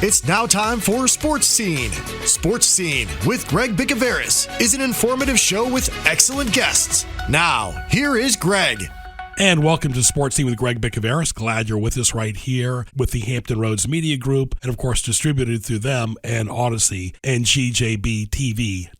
It's now time for Sports Scene. Sports Scene with Greg Bicouvaris is an informative show with excellent guests. Now, here is Greg. And welcome to Sports Scene with Greg Bicouvaris. Glad you're with us right here with the Hampton Roads Media Group, and of course distributed through them and Audacy and GJBTV.com.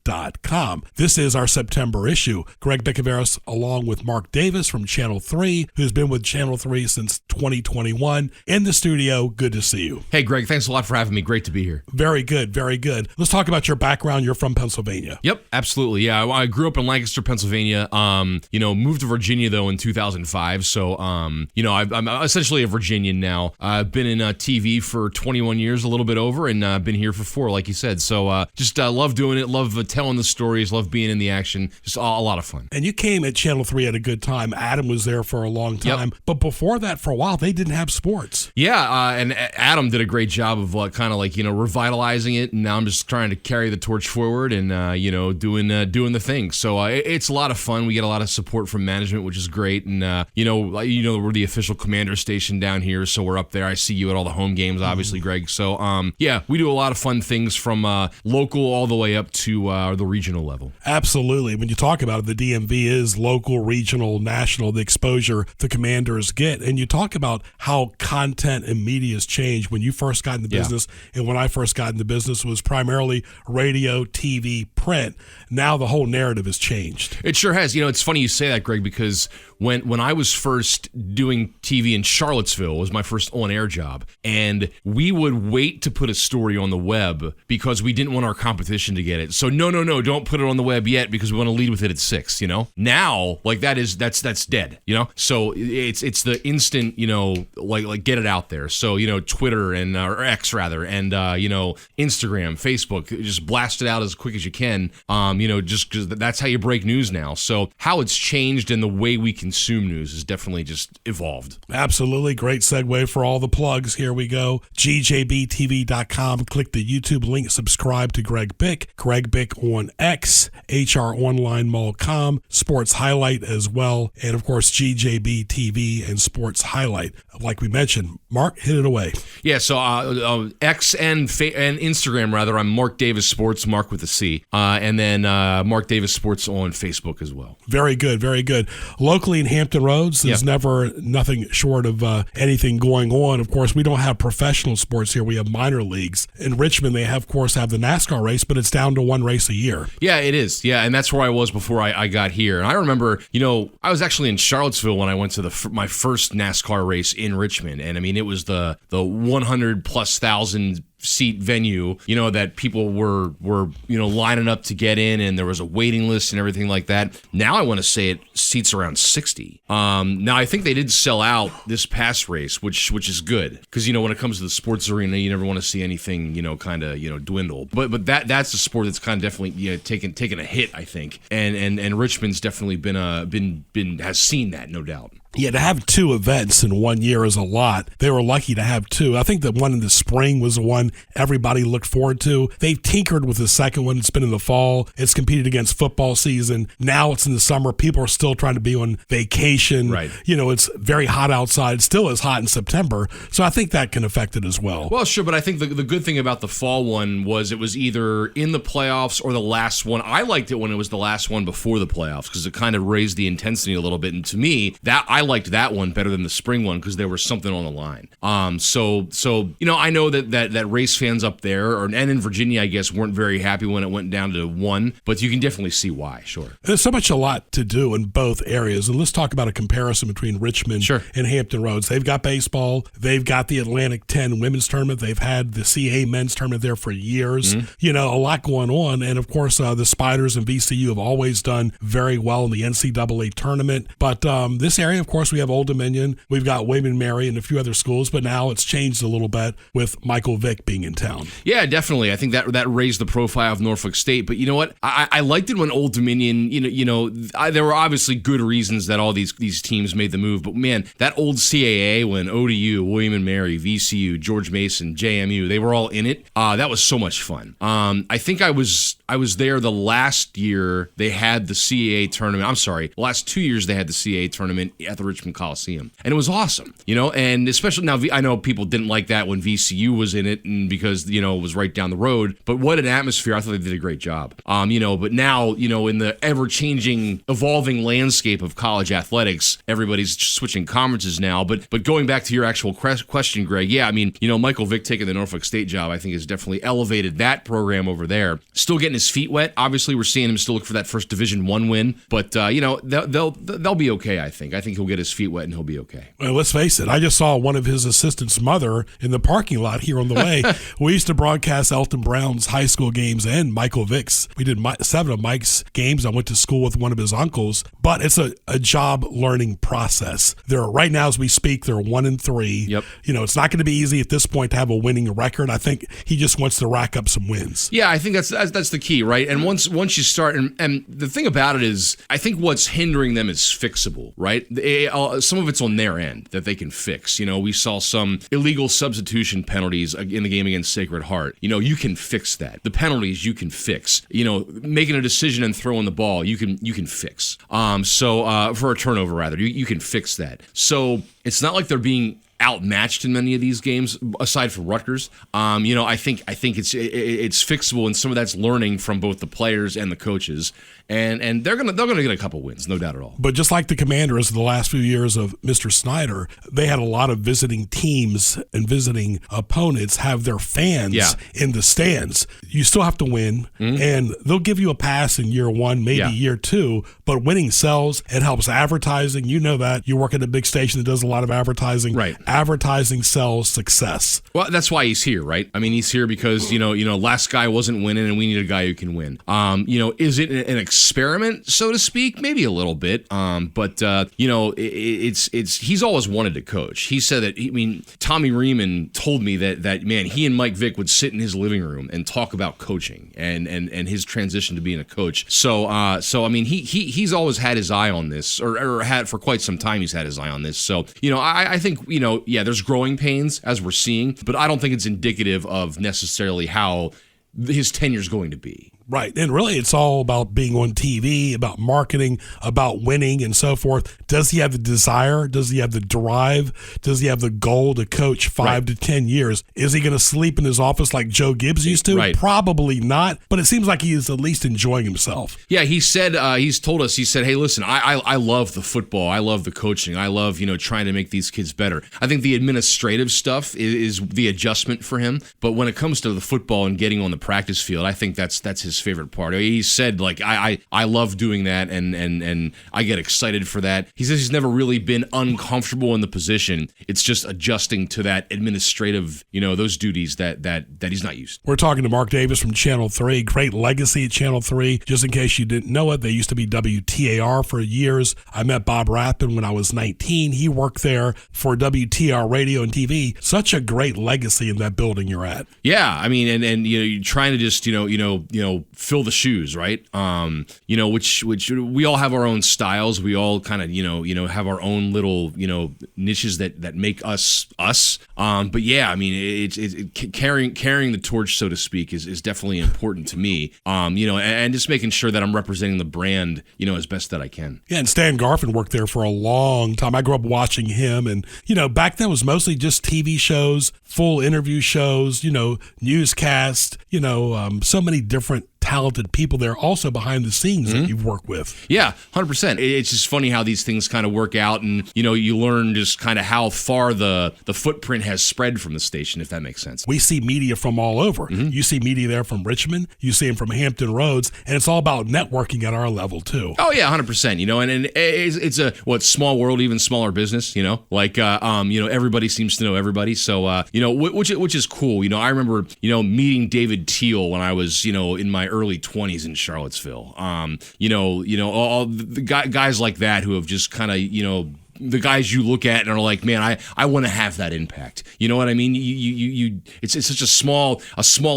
This is our September issue. Greg Bicouvaris along with Marc Davis from Channel 3, who's been with Channel 3 since 2021. In the studio, good to see you. Hey, Greg, thanks a lot for having me. Great to be here. Very good, very good. Let's talk about your background. You're from Pennsylvania. Yep, absolutely. Yeah, I grew up in Lancaster, Pennsylvania. Moved to Virginia, though, in 2005. So, I'm essentially a Virginian now. I've been in TV for 21 years, a little bit over, and I've been here for 4, like you said. So, just love doing it, love telling the stories, love being in the action. Just a lot of fun. And you came at Channel 3 at a good time. Adam was there for a long time. Yep. But before that, for a while, they didn't have sports. Yeah, and Adam did a great job of revitalizing it. And now I'm just trying to carry the torch forward and, doing the thing. So it's a lot of fun. We get a lot of support from management, which is great. And, we're the official commander station down here, so we're up there. I see you at all the home games, obviously, Greg. So, we do a lot of fun things from local all the way up to the regional level. Absolutely. When you talk about it, the DMV is local, regional, national, the exposure the commanders get. And you talk about how content and media has changed. When you first got in the business, and when I first got in the business, was primarily radio, TV, print. Now the whole narrative has changed. It sure has. It's funny you say that, Greg, because when I was first doing TV in Charlottesville, it was my first on-air job, and we would wait to put a story on the web because we didn't want our competition to get it. So no, don't put it on the web yet because we want to lead with it at 6, Now, that's dead, So it's the instant, get it out there. So, Twitter or X rather, and Instagram, Facebook, just blast it out as quick as you can. Just because that's how you break news now. So how it's changed and the way we consume news has definitely just evolved. Absolutely. Great segue for all the plugs. Here we go. GJBTV.com. Click the YouTube link. Subscribe to Greg Bick. Greg Bick on X. HROnline.com. Sports Highlight as well. And of course, GJBTV and Sports Highlight. Like we mentioned, Mark, hit it away. Yeah, so X and Instagram, rather, I'm Marc Davis Sports, Mark with a C. And then Marc Davis Sports on Facebook as well. Very good, very good. Locally in Hampton Roads, there's never nothing short of anything going on. Of course, we don't have professional sports here. We have minor leagues. In Richmond, they have the NASCAR race, but it's down to one race a year. Yeah, it is. Yeah, and that's where I was before I got here. And I remember, I was actually in Charlottesville when I went to my first NASCAR race in Richmond. And I mean, it was the 100,000+ seat venue, that people were lining up to get in, and there was a waiting list and everything like that. Now I want to say it seats around 60. Now I think they did sell out this past race, which is good, because when it comes to the sports arena, you never want to see anything dwindle. But that's a sport that's kind of definitely taken a hit, I think, and Richmond's definitely been has seen that, no doubt. Yeah, to have 2 events in 1 year is a lot. They were lucky to have 2. I think the one in the spring was the one everybody looked forward to. They've tinkered with the second one. It's been in the fall. It's competed against football season. Now it's in the summer. People are still trying to be on vacation. Right. It's very hot outside. It still is hot in September. So I think that can affect it as well. Well, sure, but I think the good thing about the fall one was it was either in the playoffs or the last one. I liked it when it was the last one before the playoffs because it kind of raised the intensity a little bit. And to me, I liked that one better than the spring one because there was something on the line. So I know that race fans up there and in Virginia, I guess, weren't very happy when it went down to 1, but you can definitely see why. Sure. There's a lot to do in both areas, and let's talk about a comparison between Richmond and Hampton Roads. They've got baseball. They've got the Atlantic 10 women's tournament. They've had the CA men's tournament there for years. Mm-hmm. A lot going on, and of course, the Spiders and VCU have always done very well in the NCAA tournament. But this area, of course, we have Old Dominion. We've got William and Mary and a few other schools, but now it's changed a little bit with Michael Vick being in town. Yeah, definitely. I think that raised the profile of Norfolk State. But you know what? I liked it when Old Dominion, there were obviously good reasons that all these teams made the move. But man, that old CAA when ODU, William and Mary, VCU, George Mason, JMU, they were all in it. That was so much fun. I think I was there the last year they had the CAA tournament. I'm sorry, the last 2 years they had the CAA tournament at the Richmond Coliseum. And it was awesome, and especially now, I know people didn't like that when VCU was in it, and because, it was right down the road, but what an atmosphere. I thought they did a great job. But now, in the ever-changing, evolving landscape of college athletics, everybody's switching conferences now. But going back to your actual question, Greg, yeah, Michael Vick taking the Norfolk State job, I think has definitely elevated that program over there. Still getting his feet wet. Obviously, we're seeing him still look for that first Division I win, but they'll be okay. I think he'll get his feet wet and he'll be okay. Well, let's face it. I just saw one of his assistants' mother in the parking lot here on the way. We used to broadcast Elton Brown's high school games and Michael Vick's. We did 7 of Mike's games. I went to school with one of his uncles, but it's a job learning process. Right now as we speak, they're 1-3. Yep. It's not going to be easy at this point to have a winning record. I think he just wants to rack up some wins. Yeah, I think that's the key, right? And once you start, and the thing about it is, I think what's hindering them is fixable, right? Some of it's on their end that they can fix. We saw some illegal substitution penalties in the game against Sacred Heart. You can fix that. The penalties you can fix. Making a decision and throwing the ball you can fix. So for a turnover rather, you can fix that. So it's not like they're being outmatched in many of these games, aside from Rutgers. I think it's fixable, and some of that's learning from both the players and the coaches. And they're gonna get a couple wins, no doubt at all. But just like the Commanders the last few years of Mr. Snyder, they had a lot of visiting teams and visiting opponents have their fans in the stands. You still have to win, and they'll give you a pass in year 1, maybe year 2, but winning sells. It helps advertising. You know that. You work at a big station that does a lot of advertising. Right. Advertising sells success. Well, that's why he's here, right? He's here because, last guy wasn't winning, and we need a guy who can win. Is it an experiment, so to speak? Maybe a little bit. He's always wanted to coach. He said that, Tommy Riemann told me that man, he and Mike Vick would sit in his living room and talk about coaching and his transition to being a coach. He's always had his eye on this, or had for quite some time. He's had his eye on this. So, I think, there's growing pains as we're seeing, but I don't think it's indicative of necessarily how his tenure is going to be. Right. And really, it's all about being on TV, about marketing, about winning and so forth. Does he have the desire? Does he have the drive? Does he have the goal to coach 5 to 10 years? Is he going to sleep in his office like Joe Gibbs used to? Right. Probably not, but it seems like he is at least enjoying himself. Yeah, he said, he's told us, hey, listen, I love the football. I love the coaching. I love, trying to make these kids better. I think the administrative stuff is the adjustment for him. But when it comes to the football and getting on the practice field, I think that's his favorite part. He said, I love doing that, and I get excited for that. He says he's never really been uncomfortable in the position. It's just adjusting to that administrative, those duties that he's not used to. We're talking to Marc Davis from Channel 3. Great legacy at Channel 3. Just in case you didn't know it, they used to be WTAR for years. I met Bob Rathbun when I was 19. He worked there for WTR radio and TV. Such a great legacy in that building you're at. Yeah, and you're trying to just fill the shoes, right? Which we all have our own styles. We all kind of have our own little niches that make us. But yeah, it's carrying the torch, so to speak, is definitely important to me. And just making sure that I'm representing the brand, as best that I can. Yeah, and Stan Garfin worked there for a long time. I grew up watching him, and back then it was mostly just TV shows, full interview shows, newscasts, so many different talented people there also behind the scenes that you've worked with. Yeah, 100%. It's just funny how these things kind of work out, and you learn just kind of how far the footprint has spread from the station, if that makes sense. We see media from all over. You see media there from Richmond, you see them from Hampton Roads, and it's all about networking at our level too. Oh yeah, 100%. And it's a small world, even smaller business. Everybody seems to know everybody. So which is cool. I remember meeting David Teal when I was in my early 20s in Charlottesville. All the guys like that who have just kind of the guys you look at and are like, man, I want to have that impact. You know what I mean? It's such a small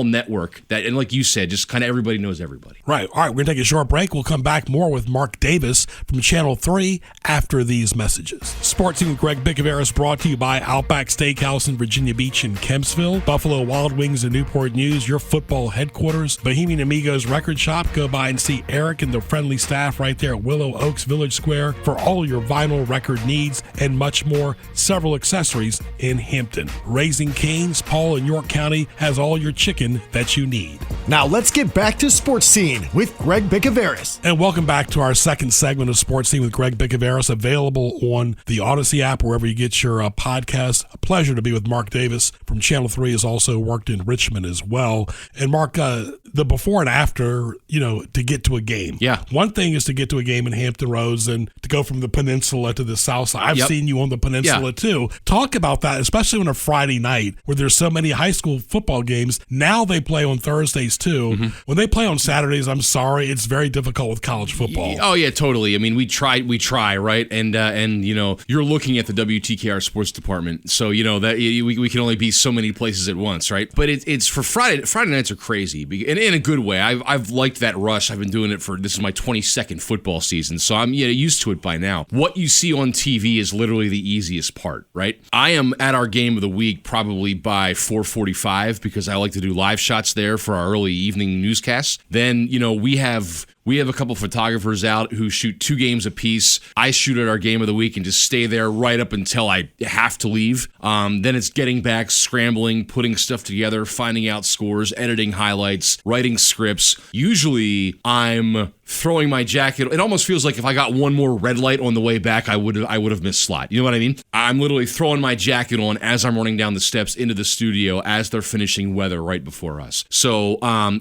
network that, and like you said, just kind of everybody knows everybody. Right. All right, we're going to take a short break. We'll come back more with Marc Davis from Channel 3 after these messages. Sports Team with Greg Bicouvaris brought to you by Outback Steakhouse in Virginia Beach and Kempsville, Buffalo Wild Wings and Newport News, your football headquarters, Bohemian Amigos Record Shop. Go by and see Eric and the friendly staff right there at Willow Oaks Village Square for all your vinyl record needs. needs, and much more, several accessories in Hampton. Raising Cane's, Paul in York County has all your chicken that you need. Now let's get back to Sports Scene with Greg Bicouvaris. And welcome back to our second segment of Sports Scene with Greg Bicouvaris, available on the Audacy app, wherever you get your podcast. A pleasure to be with Marc Davis from Channel 3, has also worked in Richmond as well. And Marc, the before and after, to get to a game. Yeah. One thing is to get to a game in Hampton Roads and to go from the peninsula to the south side. I've seen you on the peninsula too. Talk about that, especially on a Friday night where there's so many high school football games. Now they play on Thursdays too. Mm-hmm. When they play on Saturdays, I'm sorry, it's very difficult with college football. Oh yeah, totally. I mean, we try, right? And you're looking at the WTKR sports department, so that we can only be so many places at once, right? But it's for Friday nights are crazy, and in a good way. I've liked that rush. I've been doing it this is my 22nd football season, so I'm used to it by now. What you see on TV is literally the easiest part, right? I am at our game of the week probably by 4:45 because I like to do live shots there for our early evening newscasts. Then we have a couple photographers out who shoot 2 games apiece. I shoot at our game of the week and just stay there right up until I have to leave. Then it's getting back, scrambling, putting stuff together, finding out scores, editing highlights, writing scripts. Usually I'm throwing my jacket. It almost feels like if I got one more red light on the way back, I would have missed slot. You know what I mean? I'm literally throwing my jacket on as I'm running down the steps into the studio as they're finishing weather right before us. So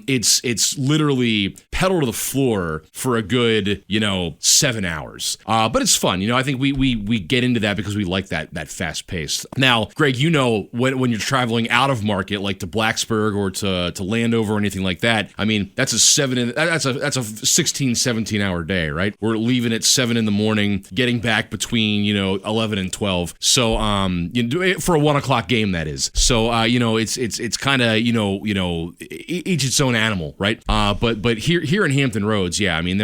it's literally pedal to the floor for a good 7 hours. But it's fun. I think we get into that because we like that fast pace. Now, Greg, when you're traveling out of market, like to Blacksburg or to Landover or anything like that, I mean that's a 16-17 hour day, right? We're leaving at 7 in the morning, getting back between 11 and 12. So for a 1 o'clock game, that is. So it's kind of each its own animal, right? But here in Hampton Roads, yeah, I mean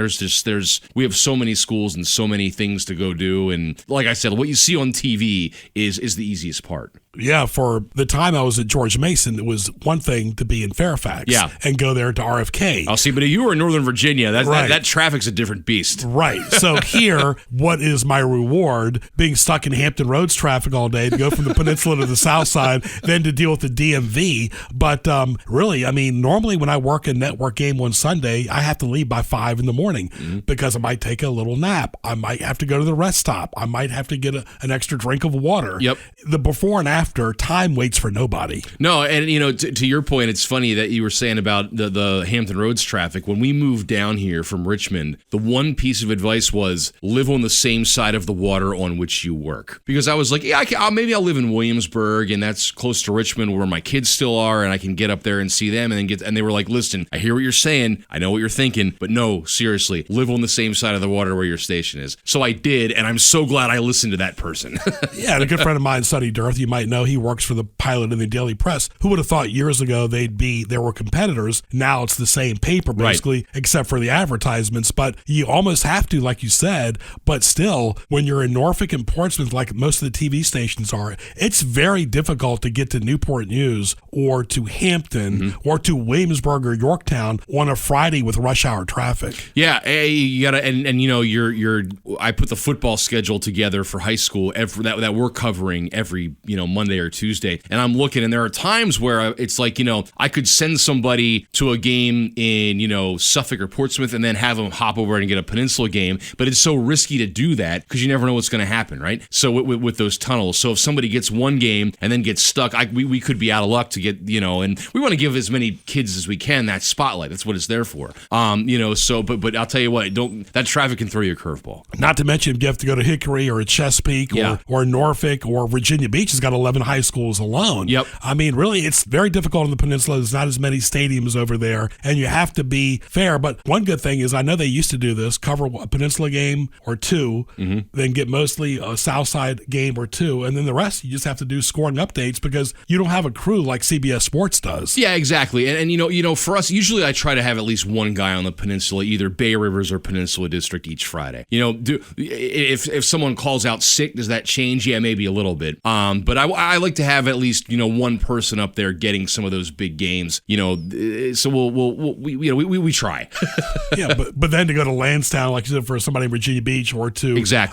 we have so many schools and so many things to go do, and like I said, what you see on TV is the easiest part. Yeah, for the time I was at George Mason, it was one thing to be in Fairfax and go there to RFK. I'll see, but if you were in Northern Virginia, that traffic's a different beast. Right. So here, what is my reward? Being stuck in Hampton Roads traffic all day to go from the peninsula to the south side, then to deal with the DMV. But really, I mean, normally when I work a network game on Sunday, I have to leave by 5 in the morning because I might take a little nap. I might have to go to the rest stop. I might have to get an extra drink of water. Yep. The before and after, time waits for nobody. No, and to your point, it's funny that you were saying about the Hampton Roads traffic. When we moved down here from Richmond, the one piece of advice was live on the same side of the water on which you work. Because I was like, maybe I'll live in Williamsburg, and that's close to Richmond where my kids still are, and I can get up there and see them. And they were like, listen, I hear what you're saying, I know what you're thinking, but no, seriously, live on the same side of the water where your station is. So I did, and I'm so glad I listened to that person. Yeah, and a good friend of mine, Sonny Dirth, you might know, he works for the Pilot and the Daily Press. Who would have thought years ago there were competitors? Now it's the same paper basically, except for the advertisements. But you almost have to, like you said. But still, when you're in Norfolk and Portsmouth, like most of the TV stations are, it's very difficult to get to Newport News or to Hampton or to Williamsburg or Yorktown on a Friday with rush hour traffic. Yeah, you gotta, I put the football schedule together for high school that we're covering every Monday or Tuesday, and I'm looking, and there are times where it's like I could send somebody to a game in Suffolk or Portsmouth and then have them hop over and get a peninsula game, but it's so risky to do that because you never know what's going to happen, right? So with those tunnels, so if somebody gets one game and then gets stuck, we could be out of luck to get and we want to give as many kids as we can that spotlight. That's what it's there for. So but I'll tell you what, that traffic can throw you a curveball. Not to mention if you have to go to Hickory or Chesapeake or Norfolk or Virginia Beach has got 11 high schools alone. Yep. I mean, really, it's very difficult on the peninsula. There's not as many stadiums over there, and you have to be fair. But one good thing is I know they used to do this, cover a peninsula game or two, then get mostly a south side game or two, and then the rest you just have to do scoring updates because you don't have a crew like CBS Sports does. Yeah, exactly. And for us, usually I try to have at least one guy on the peninsula, either Bay Rivers or Peninsula District each Friday. If someone calls out sick, does that change? Yeah, maybe a little bit. But I I like to have at least, one person up there getting some of those big games, so we try. Yeah, but then to go to Lansdowne, like you said, for somebody in Virginia Beach or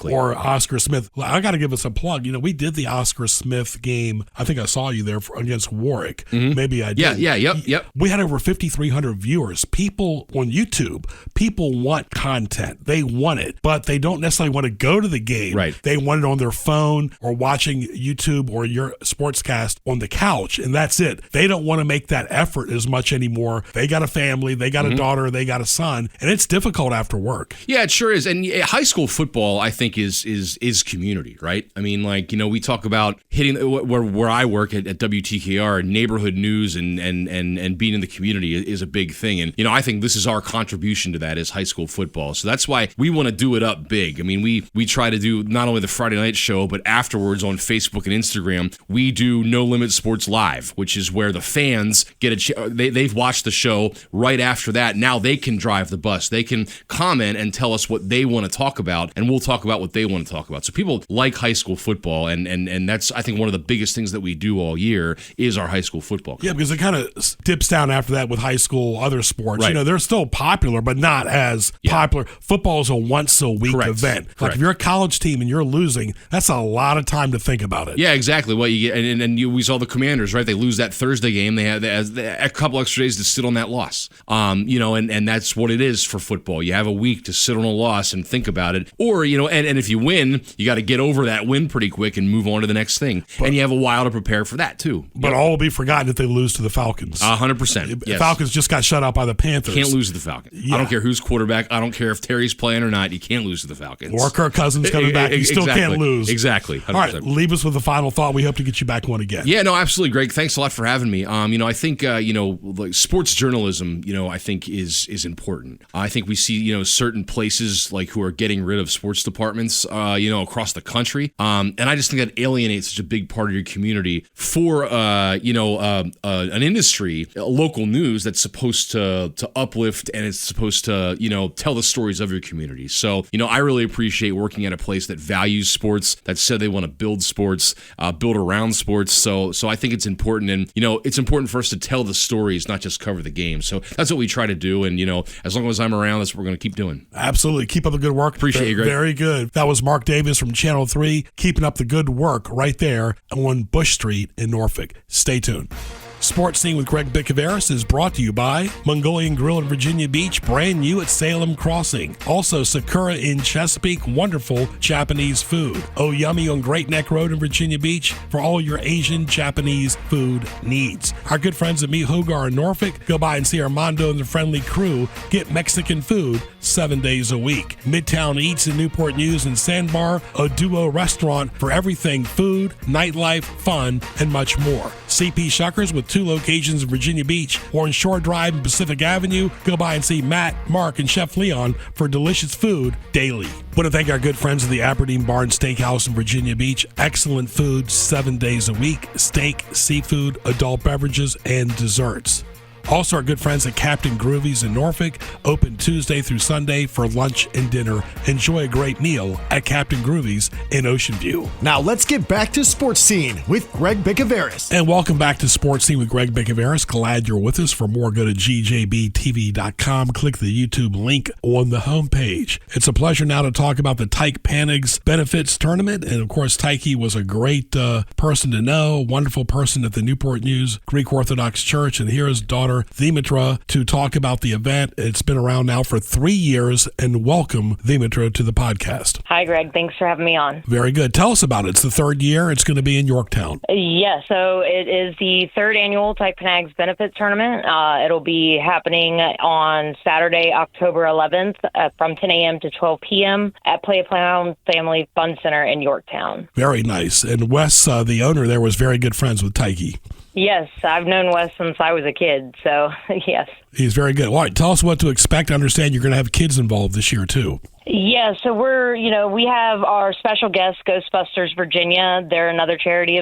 or Oscar Smith. I got to give us a plug. We did the Oscar Smith game. I think I saw you there against Warwick. Mm-hmm. Maybe I did. Yeah, yep. We had over 5,300 viewers. People on YouTube, people want content. They want it, but they don't necessarily want to go to the game. Right. They want it on their phone or watching YouTube or your sportscast on the couch, and that's it. They don't want to make that effort as much anymore. They got a family, they got a daughter, they got a son, and it's difficult after work. Yeah, it sure is. And high school football, I think, is community, right? I mean, we talk about hitting where I work at WTKR, neighborhood news and being in the community is a big thing. And I think this is our contribution to that is high school football. So that's why we want to do it up big. I mean, we try to do not only the Friday night show, but afterwards on Facebook and Instagram, we do No Limit Sports Live, which is where the fans get they've watched the show right after that. Now they can drive the bus. They can comment and tell us what they want to talk about, and we'll talk about what they want to talk about. So people like high school football, and that's, I think, one of the biggest things that we do all year is our high school football. Yeah, because it kind of dips down after that with high school, other sports. Right. They're still popular, but not as popular. Football is a once-a-week event. Like if you're a college team and you're losing, that's a lot of time to think about it. Yeah, exactly. What you get, and we saw the Commanders, right? They lose that Thursday game. They had a couple extra days to sit on that loss. And that's what it is for football. You have a week to sit on a loss and think about it. Or, and if you win, you got to get over that win pretty quick and move on to the next thing. And you have a while to prepare for that, too. But all will be forgotten if they lose to the Falcons. 100%. Yes. Falcons just got shut out by the Panthers. Can't lose to the Falcons. Yeah. I don't care who's quarterback. I don't care if Terry's playing or not. You can't lose to the Falcons. Or Kirk Cousins coming back. You still can't lose. Exactly. 100%. All right, leave us with a final thought. We hope to get you back one again. Yeah, no, absolutely, Greg. Thanks a lot for having me. I think, like sports journalism, I think is important. I think we see, certain places like who are getting rid of sports departments, across the country. And I just think that alienates such a big part of your community for, an industry, local news that's supposed to uplift and it's supposed to, tell the stories of your community. So, I really appreciate working at a place that values sports, that said they want to build sports, build around sports. So I think it's important. And, it's important for us to tell the stories, not just cover the game. So that's what we try to do. And, as long as I'm around, that's what we're going to keep doing. Absolutely. Keep up the good work. Appreciate you, Greg. Very good. That was Marc Davis from Channel 3, keeping up the good work right there on Bush Street in Norfolk. Stay tuned. Sports Scene with Greg Bicouvaris is brought to you by Mongolian Grill in Virginia Beach, brand new at Salem Crossing. Also, Sakura in Chesapeake, wonderful Japanese food. Oh Yummy on Great Neck Road in Virginia Beach for all your Asian Japanese food needs. Our good friends at Meat Hogar in Norfolk, go by and see Armando and the friendly crew get Mexican food 7 days a week. Midtown Eats in Newport News and Sandbar, a duo restaurant for everything food, nightlife, fun, and much more. CP Shuckers with 2 locations in Virginia Beach, Orange Shore Drive and Pacific Avenue. Go by and see Matt, Mark, and Chef Leon for delicious food daily. Want to thank our good friends at the Aberdeen Barn Steakhouse in Virginia Beach. Excellent food 7 days a week. Steak, seafood, adult beverages, and desserts. Also, our good friends at Captain Groovy's in Norfolk, open Tuesday through Sunday for lunch and dinner. Enjoy a great meal at Captain Groovy's in Ocean View. Now let's get back to Sports Scene with Greg Bicouvaris. And welcome back to Sports Scene with Greg Bicouvaris. Glad you're with us. For more, go to gjbtv.com. Click the YouTube link on the homepage. It's a pleasure now to talk about the Tyke Panigs Benefits Tournament. And of course, Tyke was a great person to know, wonderful person at the Newport News Greek Orthodox Church. And here is daughter Demetra to talk about the event. It's been around now for 3 years, and welcome, Demetra, to the podcast. Hi, Greg. Thanks for having me on. Very good. Tell us about it. It's the 3rd year. It's going to be in Yorktown. Yes, so it is the 3rd annual Tyke Panags Benefits Tournament. It'll be happening on Saturday, October 11th from 10 a.m. to 12 p.m. at Play Playground Family Fun Center in Yorktown. Very nice. And Wes, the owner there, was very good friends with Tyke. Yes, I've known Wes since I was a kid, so yes. He's very good. All right, tell us what to expect. I understand you're going to have kids involved this year, too. Yeah, so we have our special guest, Ghostbusters Virginia. They're another charity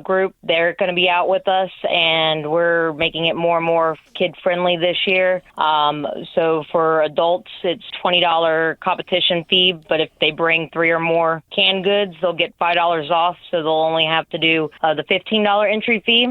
group. They're going to be out with us, and we're making it more and more kid-friendly this year. So for adults, it's $20 competition fee, but if they bring 3 or more canned goods, they'll get $5 off, so they'll only have to do the $15 entry fee.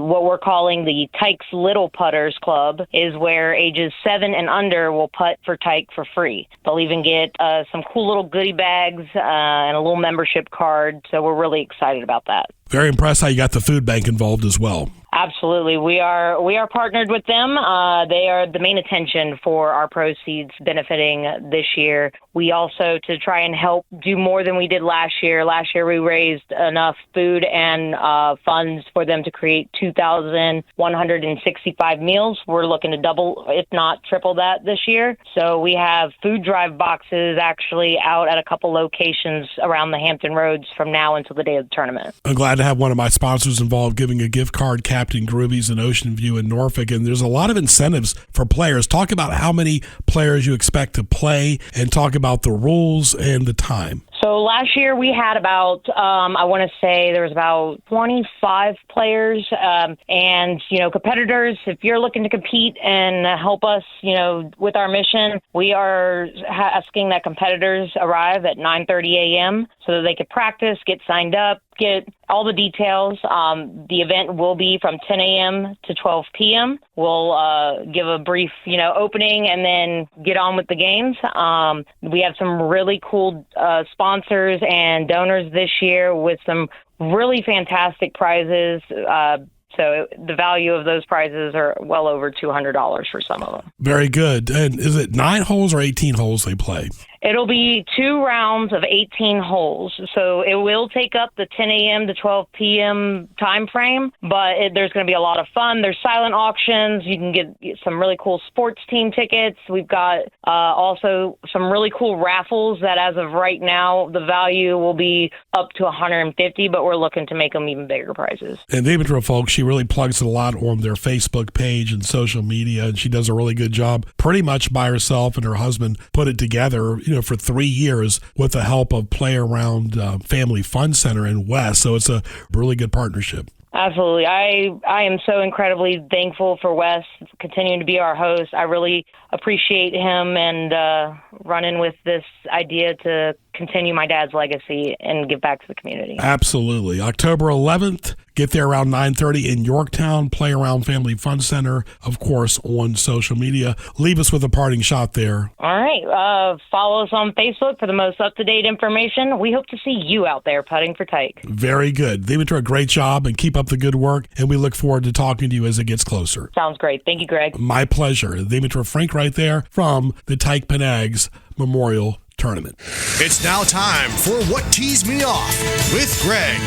What we're calling the Tykes Little Putters Club is where ages 7 and under will putt for Tyke for free. They'll even get some cool little goodie bags and a little membership card. So we're really excited about that. Very impressed how you got the food bank involved as well. Absolutely. We are partnered with them. They are the main attention for our proceeds benefiting this year. We also, to try and help do more than we did last year. Last year, we raised enough food and funds for them to create 2,165 meals. We're looking to double, if not triple that this year. So we have food drive boxes actually out at a couple locations around the Hampton roads from now until the day of the tournament. I'm glad to have one of my sponsors involved giving a gift card, Captain Groovy's in Ocean View in Norfolk, and there's a lot of incentives for players. Talk about how many players you expect to play and talk about the rules and the time. So last year we had about, I want to say there was about 25 players and, competitors. If you're looking to compete and help us, with our mission, we are asking that competitors arrive at 9:30 a.m. so that they could practice, get signed up, get all the details. The event will be from 10 a.m. to 12 p.m. We'll give a brief, opening and then get on with the games. We have some really cool sponsors and donors this year with some really fantastic prizes. So the value of those prizes are well over $200 for some of them. Very good. And is it 9 holes or 18 holes they play? It'll be 2 rounds of 18 holes. So it will take up the 10 a.m. to 12 p.m. time frame, but there's going to be a lot of fun. There's silent auctions. You can get some really cool sports team tickets. We've got also some really cool raffles that as of right now, the value will be up to $150, but we're looking to make them even bigger prizes. And Demetra, folks, she really plugs it a lot on their Facebook page and social media, and she does a really good job. Pretty much by herself and her husband put it together, for 3 years with the help of Play Around Family Fun Center in West. So it's a really good partnership. Absolutely. I am so incredibly thankful for Wes continuing to be our host. I really appreciate him and running with this idea to continue my dad's legacy and give back to the community. Absolutely. October 11th, get there around 9:30 in Yorktown. Play Around Family Fun Center, of course, on social media. Leave us with a parting shot there. All right. Follow us on Facebook for the most up-to-date information. We hope to see you out there putting for Tyke. Very good. Demetra, great job, and keep up the good work, and we look forward to talking to you as it gets closer. Sounds great. Thank you, Greg. My pleasure. Demetra Frink right there from the Tyke Penags Memorial Tournament. It's now time for What Teased Me Off with Greg.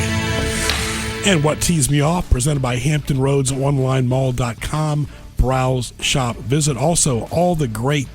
And What Teased Me Off, presented by HamptonRoadsOnlineMall.com. Browse, shop, visit. Also, all the great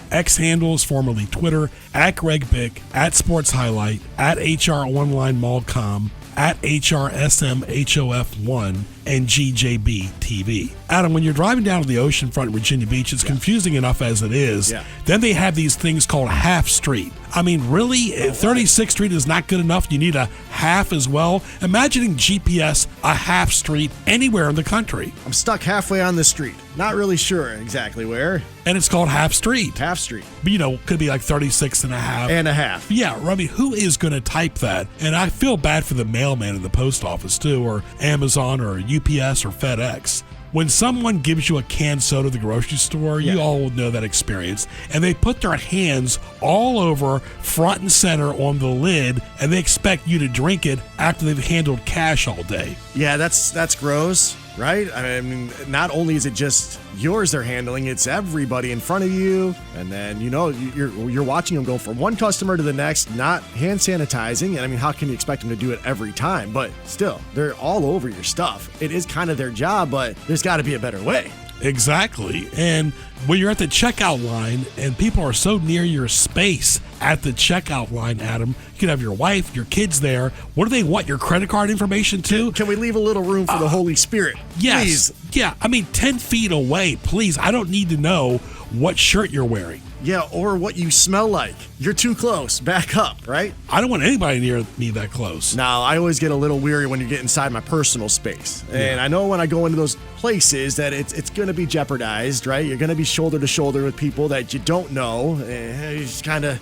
X handles, formerly Twitter, at Greg Bick, at Sports Highlight, at HROnlineMall.com, at HRSMHOF1, and GJB TV. Adam, when you're driving down to the oceanfront Virginia Beach, it's confusing enough as it is. Yeah. Then they have these things called half street. I mean, really? 36th Street is not good enough? You need a half as well? Imagining GPS a half street anywhere in the country. I'm stuck halfway on the street. Not really sure exactly where. And it's called half street. Half street. But, could be like 36 and a half. And a half. Yeah, I mean, who is going to type that? And I feel bad for the mailman in the post office, too, or Amazon or UPS or FedEx. When someone gives you a canned soda at the grocery store, you all know that experience, and they put their hands all over front and center on the lid, and they expect you to drink it after they've handled cash all day. Yeah, that's gross, right? I mean, not only is it just yours they're handling, it's everybody in front of you, and then you're watching them go from one customer to the next, not hand sanitizing. And I mean, how can you expect them to do it every time? But still, they're all over your stuff. It is kind of their job, but there's got to be a better way. Exactly. And when you're at the checkout line and people are so near your space at the checkout line, Adam, you can have your wife, your kids there. What do they want? Your credit card information too? Can we leave a little room for the Holy Spirit? Yes. Please. Yeah. I mean, 10 feet away, please. I don't need to know what shirt you're wearing. Yeah, or what you smell like. You're too close. Back up, right? I don't want anybody near me that close. Now, I always get a little weary when you get inside my personal space. And I know when I go into those places that it's going to be jeopardized, right? You're going to be shoulder to shoulder with people that you don't know. It's kind of,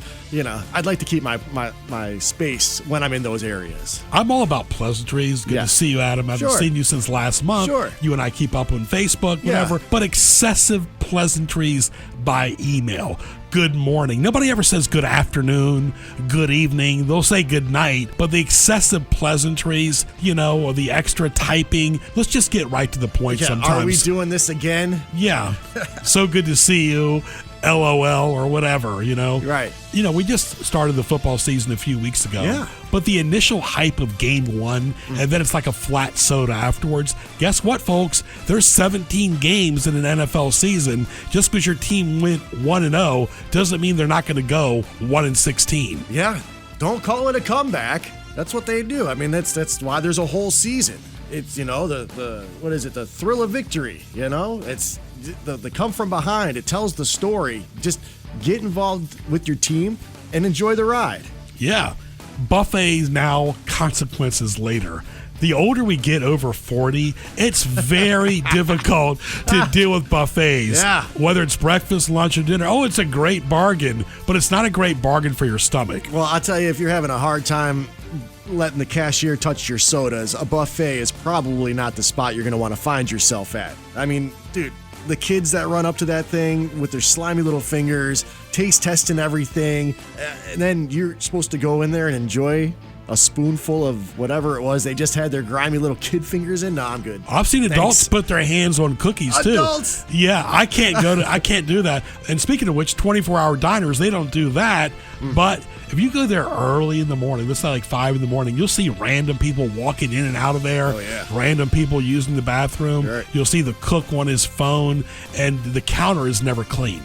I'd like to keep my space when I'm in those areas. I'm all about pleasantries. Good to see you, Adam. I haven't seen you since last month. Sure. You and I keep up on Facebook, whatever. But excessive pleasantries by email. Good morning. Nobody ever says good afternoon, good evening. They'll say good night. But the excessive pleasantries, or the extra typing, let's just get right to the point sometimes. Are we doing this again? Yeah. So good to see you. LOL or whatever, Right. We just started the football season a few weeks ago. Yeah. But the initial hype of game one, and then it's like a flat soda afterwards. Guess what, folks? There's 17 games in an NFL season. Just because your team went 1-0 doesn't mean they're not going to go 1-16. Yeah. Don't call it a comeback. That's what they do. I mean, that's why there's a whole season. It's, the what is it? The thrill of victory, It's the come from behind. It tells the story. Just get involved with your team and enjoy the ride. Yeah. Buffets now, consequences later. The older we get over 40, it's very difficult to deal with buffets. Yeah. Whether it's breakfast, lunch, or dinner. Oh, it's a great bargain, but it's not a great bargain for your stomach. Well, I'll tell you, if you're having a hard time letting the cashier touch your sodas, a buffet is probably not the spot you're going to want to find yourself at. I mean, dude, the kids that run up to that thing with their slimy little fingers, taste testing everything, and then you're supposed to go in there and enjoy a spoonful of whatever it was they just had their grimy little kid fingers in. No, I'm good. I've seen adults put their hands on cookies too. Adults? Yeah, I can't do that. And speaking of which, 24-hour diners, they don't do that. But if you go there early in the morning, let's say like 5 in the morning, you'll see random people walking in and out of there. Oh, yeah. Random people using the bathroom. Sure. You'll see the cook on his phone, and the counter is never clean.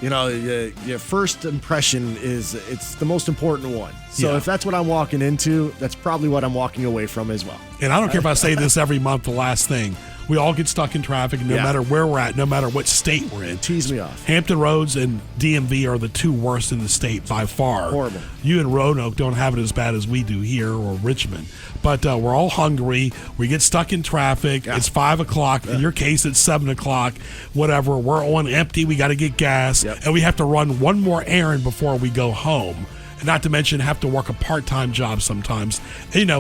Your first impression it's the most important one. So if that's what I'm walking into, that's probably what I'm walking away from as well. And I don't care if I say this every month, the last thing. We all get stuck in traffic no matter where we're at, no matter what state we're in. Tease me off. Hampton Roads and DMV are the two worst in the state by far. Horrible. You in Roanoke don't have it as bad as we do here or Richmond. But we're all hungry. We get stuck in traffic. Yeah. It's 5 o'clock. In your case, it's 7 o'clock. Whatever. We're on empty. We got to get gas. Yep. And we have to run one more errand before we go home. And not to mention have to work a part-time job sometimes. And,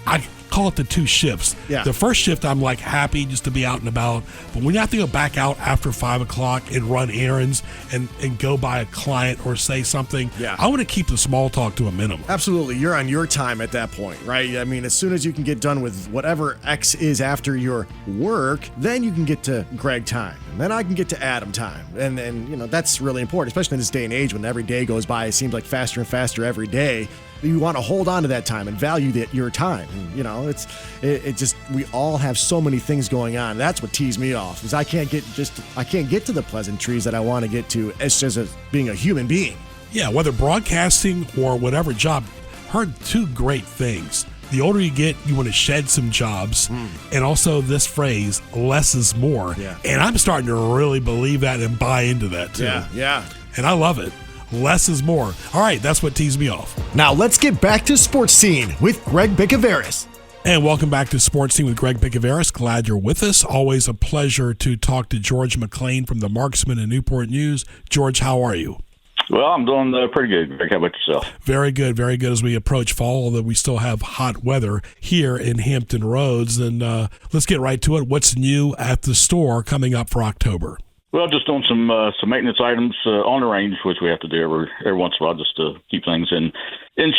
I call it the 2 shifts. Yeah. The first shift, I'm like happy just to be out and about. But when you have to go back out after 5 o'clock and run errands and go by a client or say something, I want to keep the small talk to a minimum. Absolutely. You're on your time at that point, right? I mean, as soon as you can get done with whatever X is after your work, then you can get to Greg time. And then I can get to Adam time. And that's really important, especially in this day and age when every day goes by. It seems like faster and faster every day. You want to hold on to that time and value your time. And, we all have so many things going on. That's what tees me off is I can't get to the pleasantries that I want to get to as just as being a human being. Yeah, whether broadcasting or whatever job, heard 2 great things. The older you get, you want to shed some jobs. And also this phrase, less is more. Yeah. And I'm starting to really believe that and buy into that too. Yeah. And I love it. Less is more. All right, that's what tees me off. Now let's get back to Sports Scene with Greg Bicouvaris. And welcome back to Sports Scene with Greg Bicouvaris. Glad you're with us. Always a pleasure to talk to George McClain from the Marksman and Newport News. George, how are you? Well, I'm doing pretty good. Greg, how about yourself? Very good as we approach fall, although we still have hot weather here in Hampton Roads. And let's get right to it. What's new at the store coming up for October? Well, just doing some maintenance items on the range, which we have to do every once in a while just to keep things in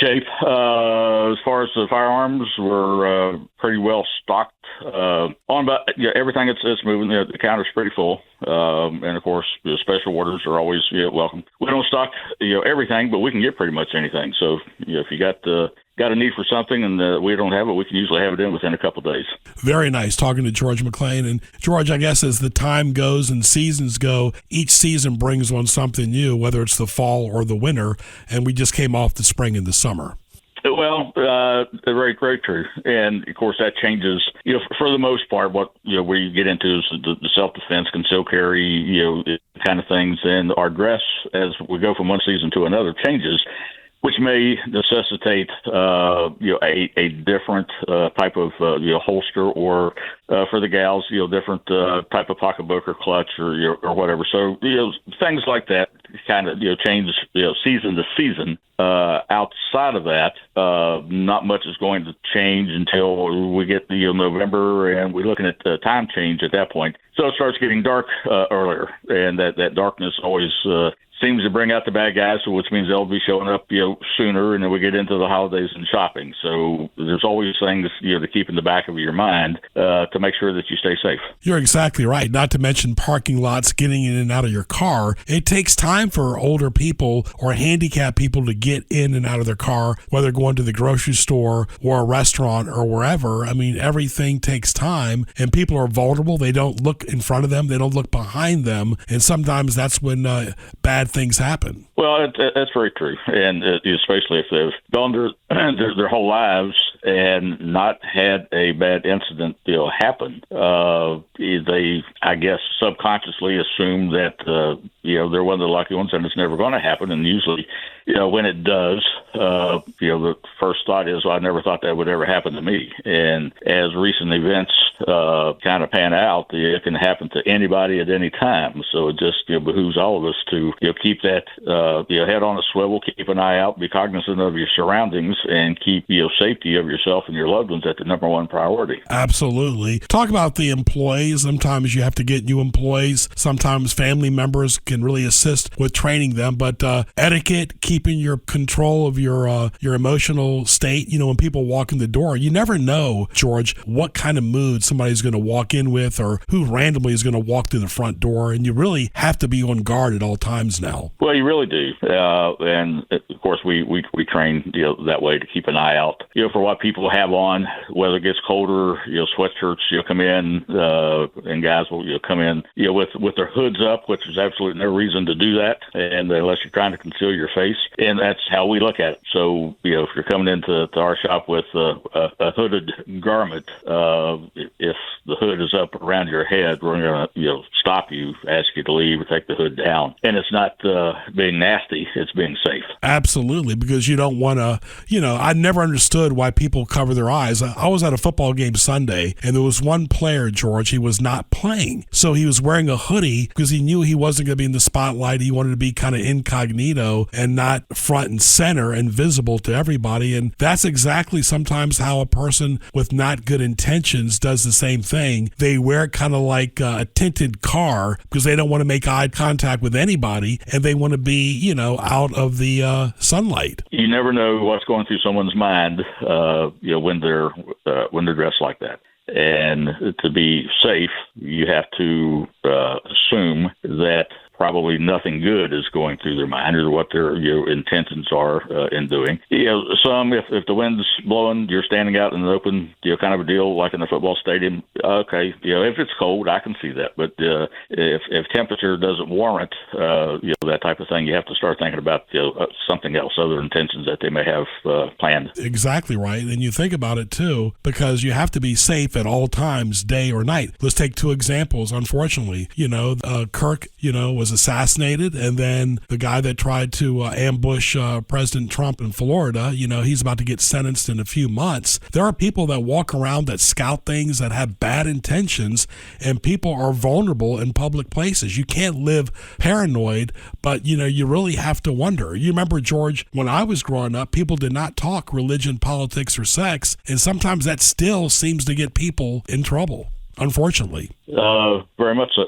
shape. As far as the firearms, we're pretty well stocked on about everything. It's moving. The counter's pretty full, and of course, the special orders are always welcome. We don't stock everything, but we can get pretty much anything. So if you got got a need for something and we don't have it, we can usually have it in within a couple of days. Very nice talking to George McClain. And George, I guess as the time goes and seasons go, each season brings on something new, whether it's the fall or the winter, and we just came off the spring and the summer. Well, very, very true. And, of course, that changes, for the most part, what, where you get into is the self-defense, concealed carry, kind of things. And our dress, as we go from one season to another, changes, which may necessitate, a different type of, holster, or for the gals, different type of pocketbook or clutch or whatever. So, things like that kind of, change, season to season. Outside of that, not much is going to change until we get the November, and we're looking at time change at that point. So it starts getting dark earlier, and that darkness always seems to bring out the bad guys, which means they'll be showing up, sooner, and then we get into the holidays and shopping. So there's always things, to keep in the back of your mind to make sure that you stay safe. You're exactly right. Not to mention parking lots, getting in and out of your car. It takes time for older people or handicapped people to get in and out of their car, whether going to the grocery store or a restaurant or wherever. I mean, everything takes time, and people are vulnerable. They don't look in front of them. They don't look behind them. And sometimes that's when bad things happen. Well, that's very true, and especially if they've gone their whole lives and not had a bad incident happen. They, I guess, subconsciously assume that they're one of the lucky ones, and it's never going to happen. And usually, when it does, the first thought is, well, I never thought that would ever happen to me. And as recent events kind of pan out, it can happen to anybody at any time. So it just behooves all of us to keep that head on a swivel, keep an eye out, be cognizant of your surroundings, and keep safety of yourself and your loved ones at the number one priority. Absolutely. Talk about the employees. Sometimes you have to get new employees. Sometimes family members can really assist with training them. But etiquette, keeping your control of your emotional state. When people walk in the door, you never know, George, what kind of mood somebody's going to walk in with, or who randomly is going to walk through the front door. And you really have to be on guard at all times now. Well, you really do. And of course, we train that way to keep an eye out for what people have on, whether it gets colder. Sweatshirts come in, and guys will come in with their hoods up, which is absolutely no reason to do that, and unless you're trying to conceal your face. And that's how we look at it. So if you're coming into our shop with a hooded garment, if the hood is up around your head, we're going to stop you, ask you to leave, or take the hood down. And it's not being nasty; it's being safe. Absolutely, because you don't want to. I never understood why people cover their eyes. I was at a football game Sunday, and there was one player, George. He was not playing, so he was wearing a hoodie because he knew he wasn't going to be in the spotlight. He wanted to be kind of incognito and not front and center and visible to everybody. And that's exactly sometimes how a person with not good intentions does the same thing. They wear it kind of like a tinted car because they don't want to make eye contact with anybody, and they want to be, out of the sunlight. You never know what's going through someone's mind, when they're dressed like that. And to be safe, you have to assume that probably nothing good is going through their mind, or what their intentions are in doing. Some, if the wind's blowing, you're standing out in the open, kind of a deal like in the football stadium. Okay, if it's cold, I can see that. But if temperature doesn't warrant, that type of thing, you have to start thinking about something else, other intentions that they may have planned. Exactly right, and you think about it too, because you have to be safe at all times, day or night. Let's take two examples. Unfortunately, Kirk, was assassinated, and then the guy that tried to ambush President Trump in Florida, he's about to get sentenced in a few months. There are people that walk around that scout things, that have bad intentions, and people are vulnerable in public places. You can't live paranoid, but you really have to wonder. You remember, George, when I was growing up, people did not talk religion, politics, or sex, and sometimes that still seems to get people in trouble, unfortunately. Very much so.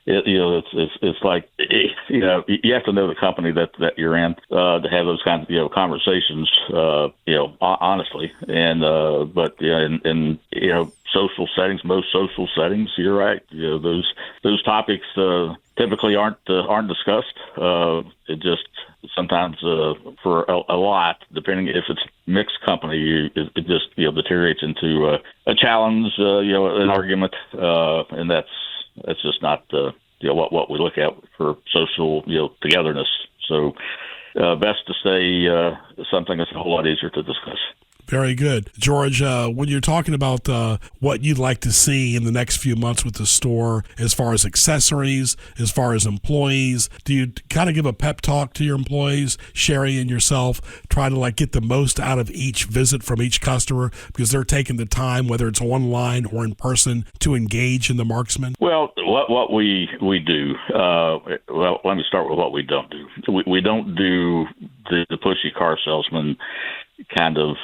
It's like, you have to know the company that you're in to have those kinds of conversations, honestly. And but in social settings, most social settings, you're right. Those topics typically aren't discussed. It just sometimes for a lot, depending if it's mixed company, it just deteriorates into a challenge, an argument, and that's just not what we look at for social togetherness. So best to say something that's a whole lot easier to discuss. Very good. George, when you're talking about what you'd like to see in the next few months with the store, as far as accessories, as far as employees, do you kind of give a pep talk to your employees, Sherry and yourself, try to get the most out of each visit from each customer because they're taking the time, whether it's online or in person, to engage in the Marksman? Well, what we do, let me start with what we don't do. We don't do the pushy car salesman kind of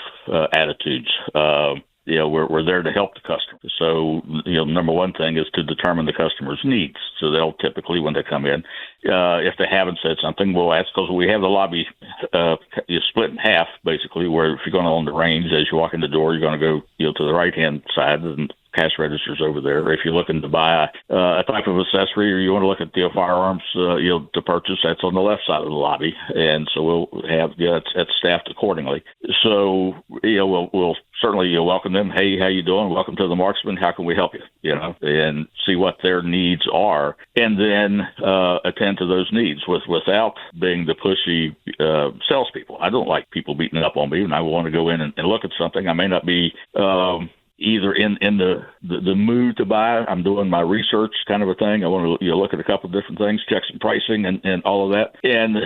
attitudes. We're there to help the customer. So, number one thing is to determine the customer's needs. So they'll typically, when they come in, if they haven't said something, we'll ask, because we have the lobby split in half, basically, where if you're going on the range, as you walk in the door, you're going to go to the right-hand side, and cash registers over there. If you're looking to buy a type of accessory, or you want to look at firearms, to purchase, that's on the left side of the lobby, and so we'll have it's staffed accordingly. So we'll certainly welcome them. Hey, how you doing? Welcome to the Marksman. How can we help you? And see what their needs are, and then attend to those needs without being the pushy salespeople. I don't like people beating up on me, and I want to go in and look at something. I may not be either in the mood to buy. I'm doing my research kind of a thing. I want to look at a couple of different things, check some pricing and all of that. And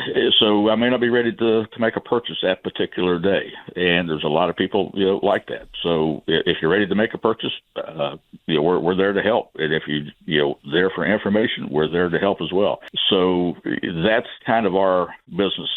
so I may not be ready to make a purchase that particular day. And there's a lot of people like that. So if you're ready to make a purchase, we're there to help. And if you're there for information, we're there to help as well. So that's kind of our business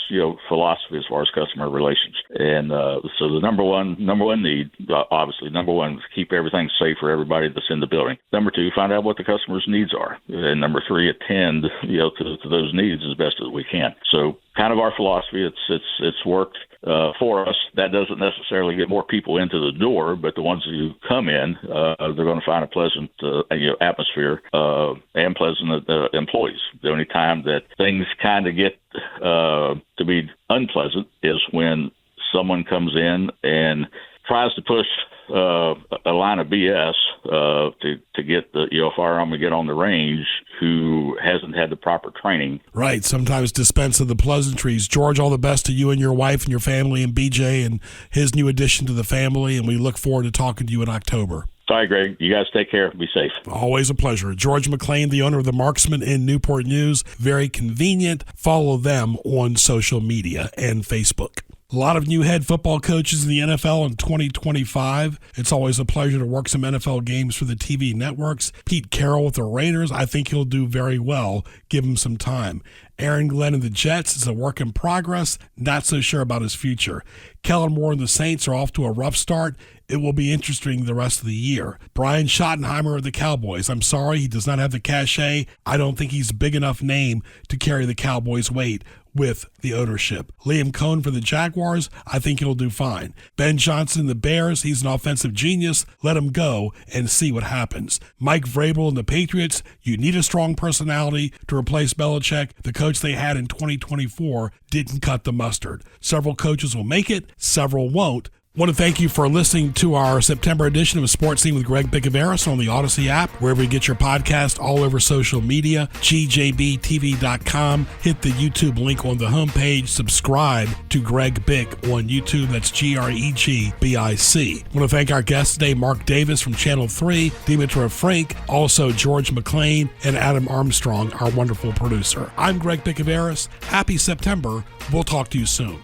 philosophy as far as customer relations. And so the number one need, obviously, number one, keep everything safe for everybody that's in the building. Number two, find out what the customer's needs are. And number three, attend to those needs as best as we can. So kind of our philosophy. It's worked for us. That doesn't necessarily get more people into the door, but the ones who come in, they're going to find a pleasant atmosphere and pleasant employees. The only time that things kind of get to be unpleasant is when someone comes in and tries to push a line of BS to get the firearm to get on the range who hasn't had the proper training. Right. Sometimes dispense of the pleasantries. George, all the best to you and your wife and your family, and BJ and his new addition to the family, and we look forward to talking to you in October. All right, Greg. You guys take care. Be safe. Always a pleasure. George McClain, the owner of the Marksman in Newport News. Very convenient. Follow them on social media and Facebook. A lot of new head football coaches in the NFL in 2025. It's always a pleasure to work some NFL games for the TV networks. Pete Carroll with the Raiders, I think he'll do very well. Give him some time. Aaron Glenn and the Jets is a work in progress. Not so sure about his future. Kellen Moore and the Saints are off to a rough start. It will be interesting the rest of the year. Brian Schottenheimer of the Cowboys. I'm sorry, he does not have the cachet. I don't think he's a big enough name to carry the Cowboys' weight with the ownership. Liam Cohn for the Jaguars, I think he'll do fine. Ben Johnson, the Bears, he's an offensive genius. Let him go and see what happens. Mike Vrabel and the Patriots, you need a strong personality to replace Belichick. The coach they had in 2024 didn't cut the mustard. Several coaches will make it, several won't. Want to thank you for listening to our September edition of Sports Scene with Greg Bicouvaris on the Audacy app, wherever you get your podcast, all over social media, gjbtv.com. Hit the YouTube link on the homepage. Subscribe to Greg Bick on YouTube. That's GREGBIC. Want to thank our guests today, Marc Davis from Channel 3, Demetra Frink, also George McClain, and Adam Armstrong, our wonderful producer. I'm Greg Bicouvaris. Happy September. We'll talk to you soon.